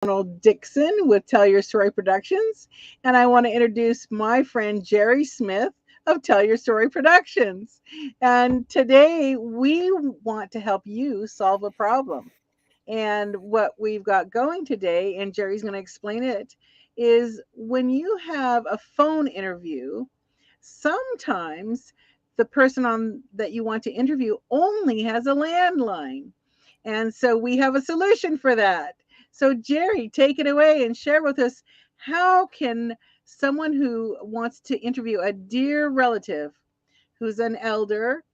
Donald Dixon with Tell Your Story Productions, and I want to introduce my friend Jerry Smith of Tell Your Story Productions. And today we want to help you solve a problem. And what we've got going today, and Jerry's going to explain it, is when you have a phone interview, sometimes the person on that you want to interview only has a landline. And so we have a solution for that. So Jerry, take it away and share with us, how can someone who wants to interview a dear relative who's an elder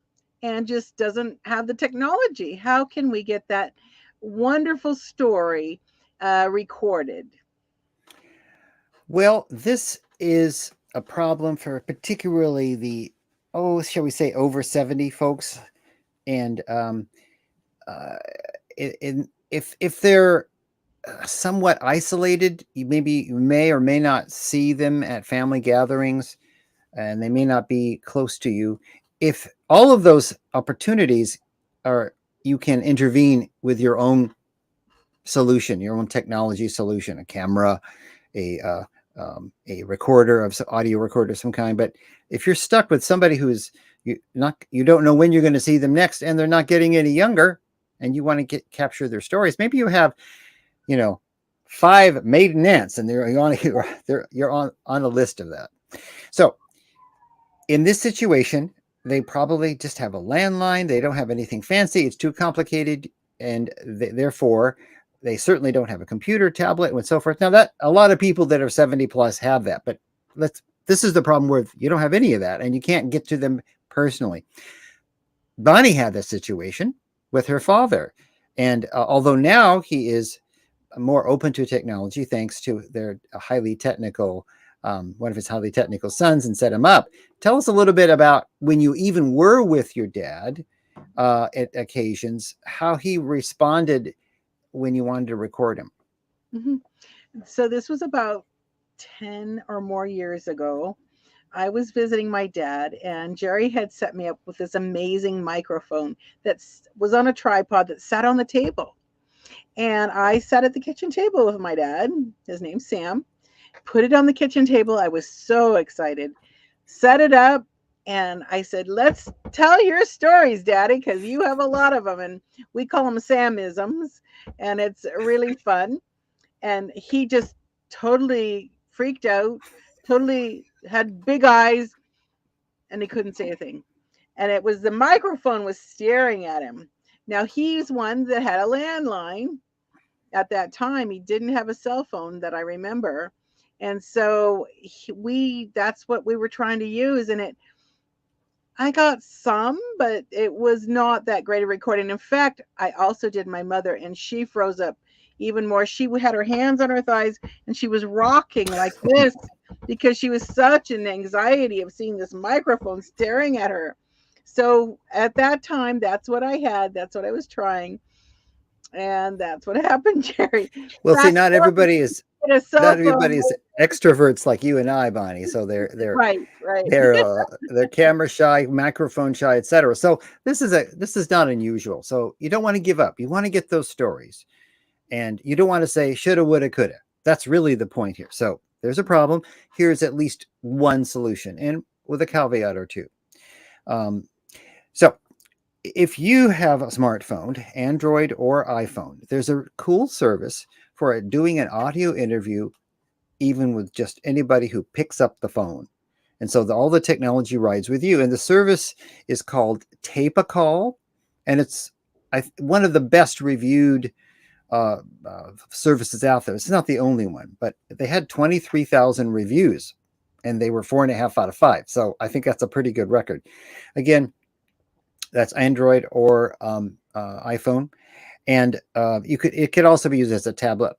and just doesn't have the technology, how can we get that wonderful story recorded? Well, this is a problem for particularly the, oh, shall we say, over 70 folks. And uh, if they're somewhat isolated, you may or may not see them at family gatherings, and they may not be close to you. If all of those opportunities are, you can intervene with your own solution, your own technology solution, a camera, a recorder of audio recorder of some kind. But if you're stuck with somebody who's you don't know when you're going to see them next, and they're not getting any younger, and you want to capture their stories, maybe you have, you know, 5 maiden aunts, and you're on a list of that. So in this situation, they probably just have a landline. They don't have anything fancy. It's too complicated, and therefore they certainly don't have a computer, tablet, and so forth. Now, that a lot of people that are 70 plus have that, but this is the problem where you don't have any of that, and you can't get to them personally. Bonnie had this situation with her father, and although now he is more open to technology thanks to their highly technical, one of his highly technical sons, and set him up. Tell us a little bit about when you even were with your dad at occasions, how he responded when you wanted to record him. Mhm. So this was about 10 or more years ago. I was visiting my dad, and Jerry had set me up with this amazing microphone that was on a tripod that sat on the table. And I sat at the kitchen table with my dad. His name's Sam. Put it on the kitchen table. I was so excited. Set it up, and I said, "Let's tell your stories, Daddy, because you have a lot of them." And we call them Samisms, and it's really fun. And he just totally freaked out, totally had big eyes, and he couldn't say a thing. And it was the microphone was staring at him. Now he's one that had a landline at that time. He didn't have a cell phone that I remember. And so we that's what we were trying to use, and it I got some, but it was not that great a recording. In fact, I also did my mother, and she froze up even more. She had her hands on her thighs, and she was rocking like this because she was such an anxiety of seeing this microphone staring at her. So at that time, that's what I had. That's what I was trying. And that's what happened, Jerry. Well, see, Fast forward to a cell not phone. everybody is extroverts like you and I, Bonnie. So Right, right. they're camera shy, microphone shy, etc. So this is not unusual. So you don't want to give up. You want to get those stories, and you don't want to say shoulda, woulda, coulda. That's really the point here. So there's a problem. Here's at least one solution, and with a caveat or two. Um, so if you have a smartphone, Android or iPhone, there's a cool service for doing an audio interview, even with just anybody who picks up the phone. And so all the technology rides with you. And the service is called Tape a Call. And it's one of the best reviewed services out there. It's not the only one, but they had 23,000 reviews, and they were 4.5 out of 5. So I think that's a pretty good record. Again, that's Android or iPhone, and it could also be used as a tablet.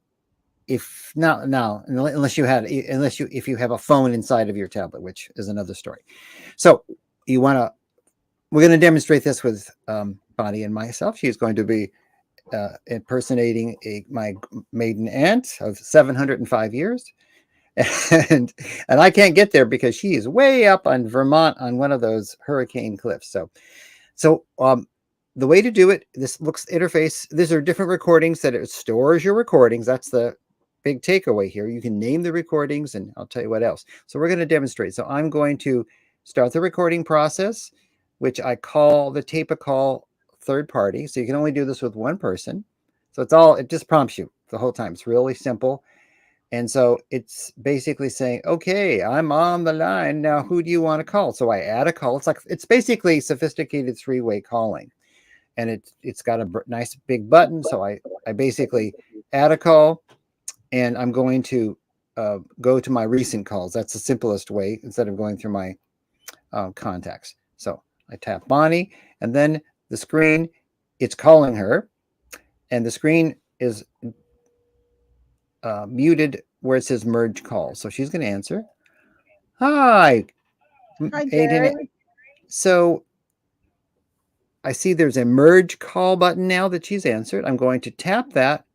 If not now, if you have a phone inside of your tablet, which is another story. So we're going to demonstrate this with Bonnie and myself. She's going to be impersonating my maiden aunt of 705 years. And I can't get there because she is way up on Vermont on one of those hurricane cliffs. So the way to do it, this looks interface. These are different recordings that it stores your recordings. That's the big takeaway here. You can name the recordings, and I'll tell you what else. So we're going to demonstrate. So I'm going to start the recording process, which I call the tape a call third party. So you can only do this with one person. So it just prompts you the whole time. It's really simple. And so it's basically saying, okay, I'm on the line. Now, who do you want to call? So I add a call. It's basically sophisticated three-way calling. And it's got a nice big button. So I basically add a call, and I'm going to go to my recent calls. That's the simplest way instead of going through my contacts. So I tap Bonnie, and then the screen, it's calling her, and the screen is muted where it says merge call. So she's going to answer. Hi, Hi, Aiden. Jerry. So I see there's a merge call button now that she's answered. I'm going to tap that,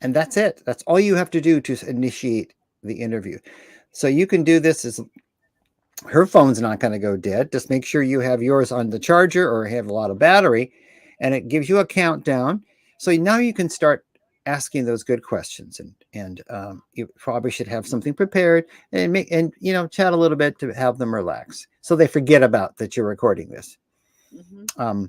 and that's it. That's all you have to do to initiate the interview. So you can do this as her phone's not going to go dead. Just make sure you have yours on the charger or have a lot of battery, and it gives you a countdown. So now you can start asking those good questions, and you probably should have something prepared and chat a little bit to have them relax so they forget about that you're recording this. Mm-hmm.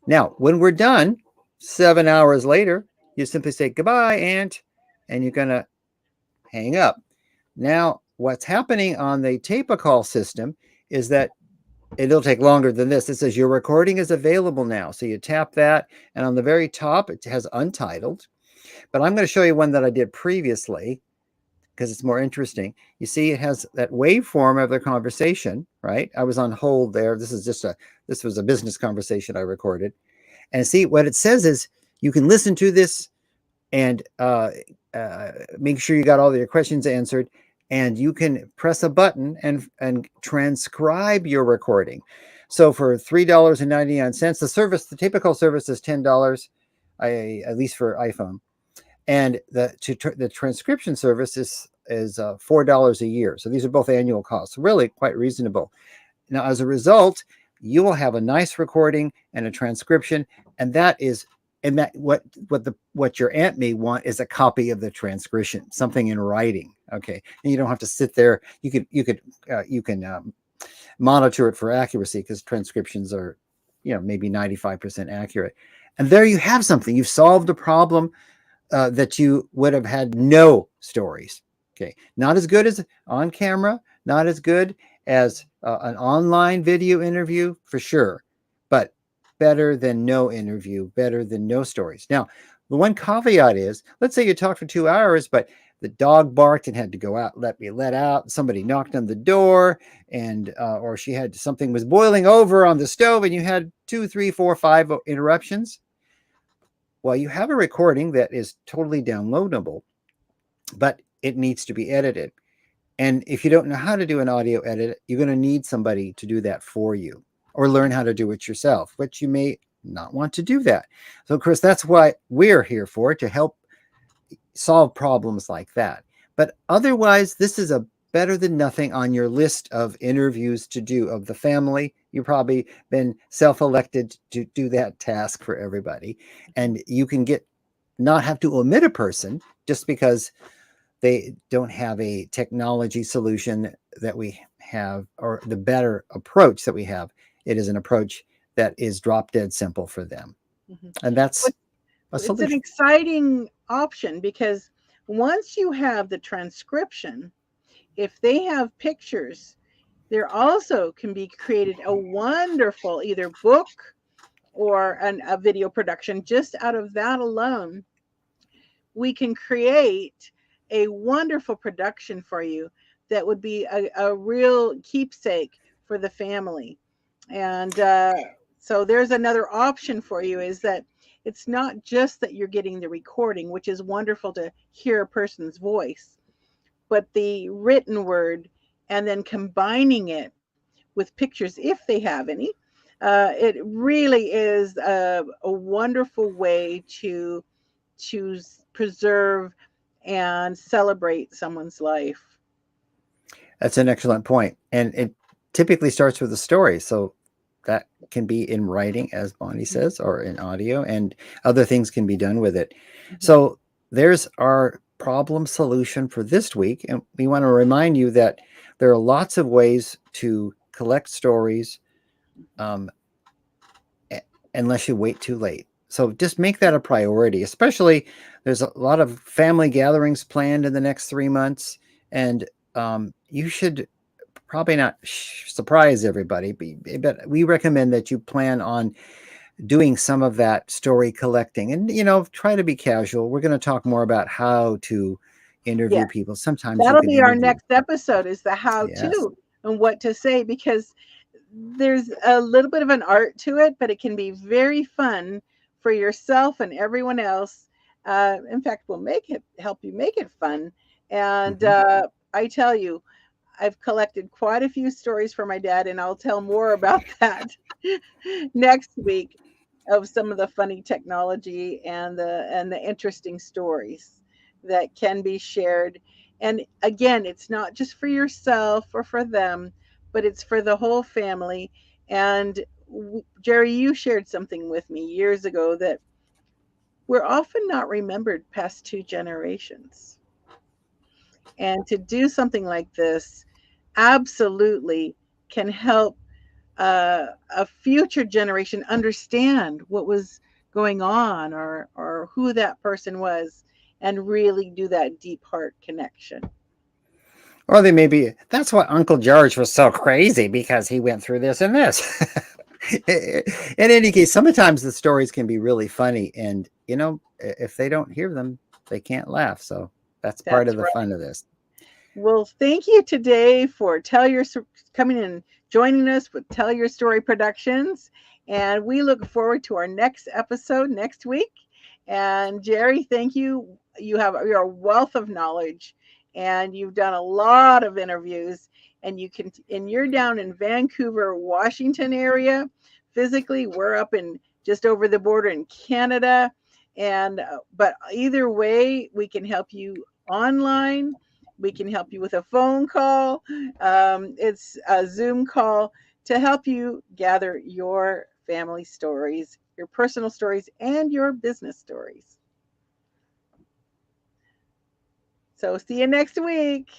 Now, when we're done, 7 hours later, you simply say goodbye, Aunt, and you're going to hang up. Now, what's happening on the tape a call system is that it'll take longer than this. It says your recording is available now. So you tap that, and on the very top, it has untitled. But I'm going to show you one that I did previously because it's more interesting. You see, it has that waveform of the conversation, right? I was on hold there. This was a business conversation I recorded. And see, what it says is you can listen to this and make sure you got all your questions answered, and you can press a button and transcribe your recording. So for $3.99, the typical service is $10, at least for iPhone, and the transcription service is $4 a year. So these are both annual costs, really quite reasonable. Now, as a result, you will have a nice recording and a transcription, and what your aunt may want is a copy of the transcription, something in writing. Okay, and you don't have to sit there. You can monitor it for accuracy because transcriptions are, maybe 95% accurate. And there you have something. You've solved a problem that you would have had no stories. Okay, not as good as on camera, not as good as an online video interview for sure, but better than no interview, better than no stories. Now, the one caveat is, let's say you talked for 2 hours, but the dog barked and had to go out, let out. Somebody knocked on the door, and or something was boiling over on the stove, and you had 2, 3, 4, 5 interruptions. Well, you have a recording that is totally downloadable, but it needs to be edited. And if you don't know how to do an audio edit, you're going to need somebody to do that for you, or learn how to do it yourself, but you may not want to do that. So, Chris, that's what we're here for, to help solve problems like that. But otherwise, this is a better than nothing on your list of interviews to do of the family. You've probably been self-elected to do that task for everybody. And you can not have to omit a person just because they don't have a technology solution that we have, or the better approach that we have. It is an approach that is drop dead simple for them. Mm-hmm. And that's a It's an solution. exciting option because once you have the transcription, if they have pictures, there also can be created a wonderful either book or a video production. Just out of that alone, we can create a wonderful production for you that would be a real keepsake for the family. And so there's another option for you, is that it's not just that you're getting the recording, which is wonderful to hear a person's voice, but the written word, and then combining it with pictures if they have any. It really is a wonderful way to preserve and celebrate someone's life. That's an excellent point. And it typically starts with a story. So that can be in writing, as Bonnie says, or in audio, and other things can be done with it. Mhm. So there's our problem solution for this week. And we want to remind you that there are lots of ways to collect stories, um, unless you wait too late. So just make that a priority, especially there's a lot of family gatherings planned in the next 3 months. And you should probably not surprise everybody, but we recommend that you plan on doing some of that story collecting and, try to be casual. We're going to talk more about how to interview Yes. people. Sometimes you That'll could be our interview. next episode is the how Yes. to and what to say, because there's a little bit of an art to it, but it can be very fun for yourself and everyone else. In fact, we'll make it help you make it fun. And Hmm. I tell you, I've collected quite a few stories for my dad, and I'll tell more about that next week of some of the funny technology and the interesting stories that can be shared. And again, it's not just for yourself or for them, but it's for the whole family. And Jerry, you shared something with me years ago that we're often not remembered past two generations. And to do something like this absolutely can help a future generation understand what was going on, or who that person was, and really do that deep heart connection. Or they may be, that's why Uncle George was so crazy because he went through this and this. In any case, sometimes the stories can be really funny. And, if they don't hear them, they can't laugh. So that's part That's of the right. fun of this. Well, thank you today for coming and joining us with Tell Your Story Productions. And we look forward to our next episode next week. And Jerry, thank you. You're a wealth of knowledge, and you've done a lot of interviews. And you're down in Vancouver, Washington area. Physically, we're up in just over the border in Canada. And but either way, we can help you online, we can help you with a phone call. It's a Zoom call to help you gather your family stories, your personal stories, and your business stories. So, see you next week.